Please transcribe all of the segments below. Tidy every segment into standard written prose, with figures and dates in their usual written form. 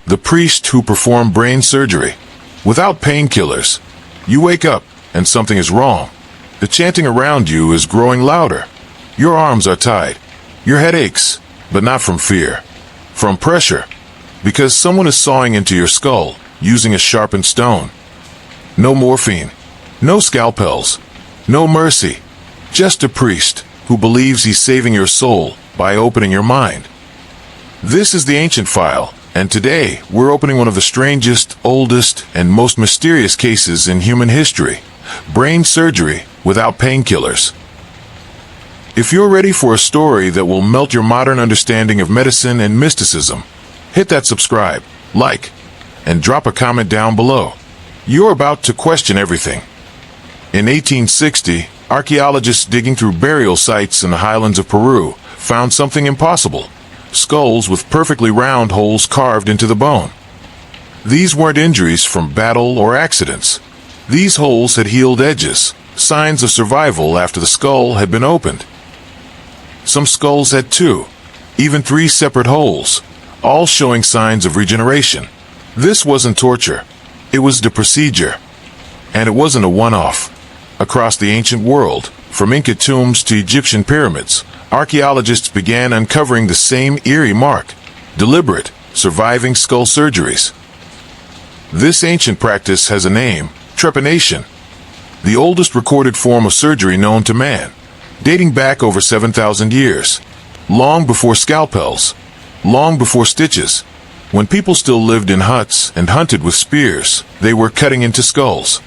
the priest who performed brain surgery. Without painkillers, you wake up and something is wrong. The chanting around you is growing louder. Your arms are tied. Your head aches, but not from fear, from pressure, because someone is sawing into your skull using a sharpened stone. No morphine, no scalpels, no mercy, just a priest who believes he's saving your soul by opening your mind. This is the ancient file, and today we're opening one of the strangest, oldest, and most mysterious cases in human history: brain surgery without painkillers. If you're ready for a story that will melt your modern understanding of medicine and mysticism, hit that subscribe, like, and drop a comment down below. You're about to question everything. In 1860, archaeologists digging through burial sites in the highlands of Peru found something impossible: skulls with perfectly round holes carved into the bone. These weren't injuries from battle or accidents. These holes had healed edges, signs of survival after the skull had been opened. Some skulls had 2, even 3 separate holes, all showing signs of regeneration. This wasn't torture. It was the procedure. And it wasn't a one-off. Across the ancient world, from Inca tombs to Egyptian pyramids, archaeologists began uncovering the same eerie mark: deliberate, surviving skull surgeries. This ancient practice has a name: trepanation, the oldest recorded form of surgery known to man, dating back over 7,000 years, long before scalpels, long before stitches. When people still lived in huts and hunted with spears, they were cutting into skulls.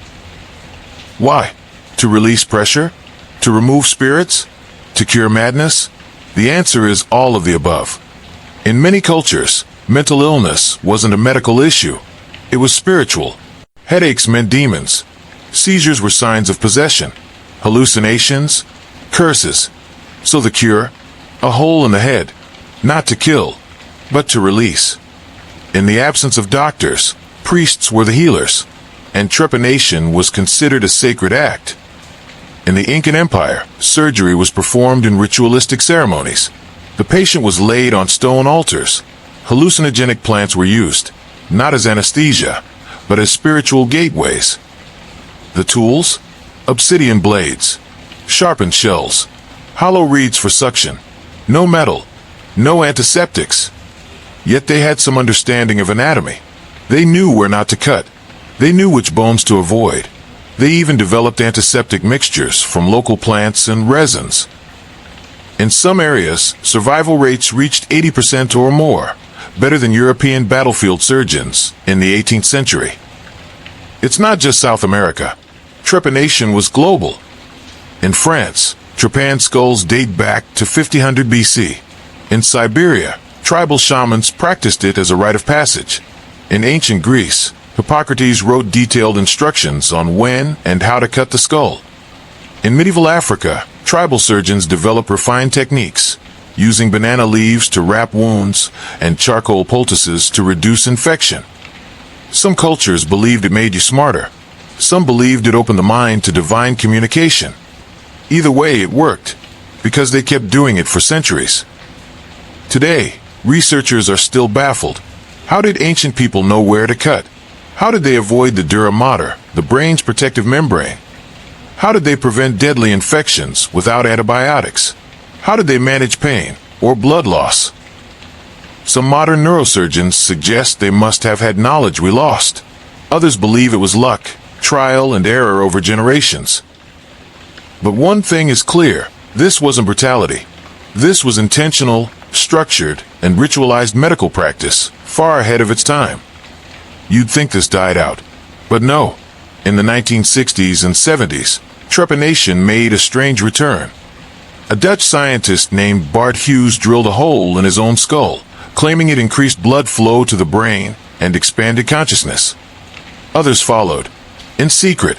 Why? To release pressure? To remove spirits? To cure madness? The answer is all of the above. In many cultures, mental illness wasn't a medical issue. It was spiritual. Headaches meant demons. Seizures were signs of possession. Hallucinations? Curses. So the cure? A hole in the head. Not to kill, but to release. In the absence of doctors, priests were the healers, and trepanation was considered a sacred act. In the Incan Empire, surgery was performed in ritualistic ceremonies. The patient was laid on stone altars. Hallucinogenic plants were used, not as anesthesia, but as spiritual gateways. The tools? Obsidian blades, sharpened shells, hollow reeds for suction. No metal, no antiseptics. Yet they had some understanding of anatomy. They knew where not to cut. They knew which bones to avoid. They even developed antiseptic mixtures from local plants and resins. In some areas, survival rates reached 80% or more, better than European battlefield surgeons in the 18th century. It's not just South America. Trepanation was global. In France, trepan skulls date back to 5000 BC. In Siberia, tribal shamans practiced it as a rite of passage. In ancient Greece, Hippocrates wrote detailed instructions on when and how to cut the skull. In medieval Africa, tribal surgeons developed refined techniques, using banana leaves to wrap wounds and charcoal poultices to reduce infection. Some cultures believed it made you smarter. Some believed it opened the mind to divine communication. Either way, it worked, because they kept doing it for centuries. Today, researchers are still baffled. How did ancient people know where to cut? How did they avoid the dura mater, the brain's protective membrane? How did they prevent deadly infections without antibiotics? How did they manage pain or blood loss? Some modern neurosurgeons suggest they must have had knowledge we lost. Others believe it was luck, trial and error over generations. But one thing is clear: this wasn't brutality. This was intentional, structured, and ritualized medical practice, far ahead of its time. You'd think this died out. But no. In the 1960s and 70s, trepanation made a strange return. A Dutch scientist named Bart Hughes drilled a hole in his own skull, claiming it increased blood flow to the brain and expanded consciousness. Others followed, in secret,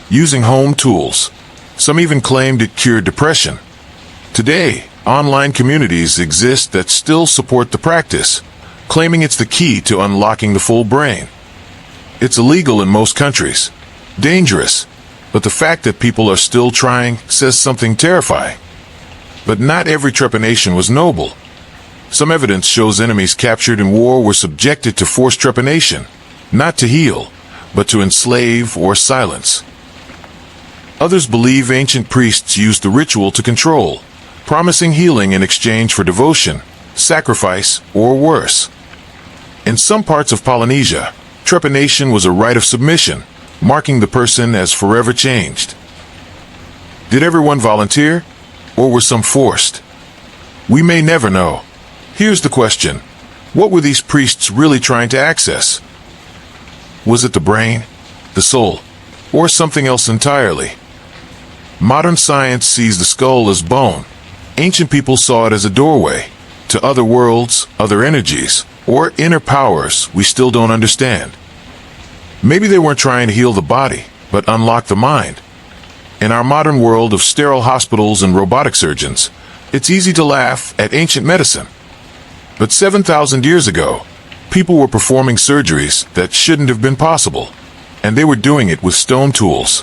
using home tools. Some even claimed it cured depression. Today, online communities exist that still support the practice, claiming it's the key to unlocking the full brain. It's illegal in most countries, dangerous, but the fact that people are still trying says something terrifying. But not every trepanation was noble. Some evidence shows enemies captured in war were subjected to forced trepanation, not to heal, but to enslave or silence. Others believe ancient priests used the ritual to control, promising healing in exchange for devotion, sacrifice, or worse. In some parts of Polynesia, trepanation was a rite of submission, marking the person as forever changed. Did everyone volunteer, or were some forced? We may never know. Here's the question: what were these priests really trying to access? Was it the brain, the soul, or something else entirely? Modern science sees the skull as bone. Ancient people saw it as a doorway to other worlds, other energies, or inner powers we still don't understand. Maybe they weren't trying to heal the body, but unlock the mind. In our modern world of sterile hospitals and robotic surgeons, it's easy to laugh at ancient medicine. But 7,000 years ago, people were performing surgeries that shouldn't have been possible, and they were doing it with stone tools.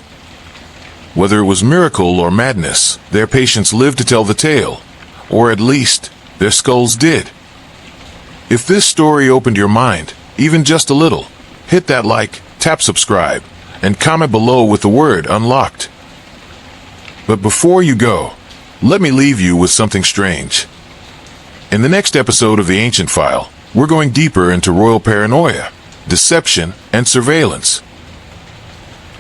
Whether it was miracle or madness, their patients lived to tell the tale, or at least, their skulls did. If this story opened your mind, even just a little, hit that like, tap subscribe, and comment below with the word unlocked. But before you go, let me leave you with something strange. In the next episode of The Ancient File, we're going deeper into royal paranoia, deception, and surveillance.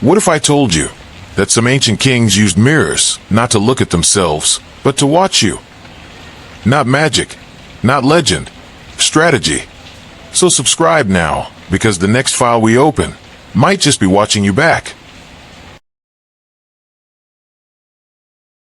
What if I told you that some ancient kings used mirrors not to look at themselves, but to watch you? Not magic, not legend, strategy. So subscribe now, because the next file we open might just be watching you back.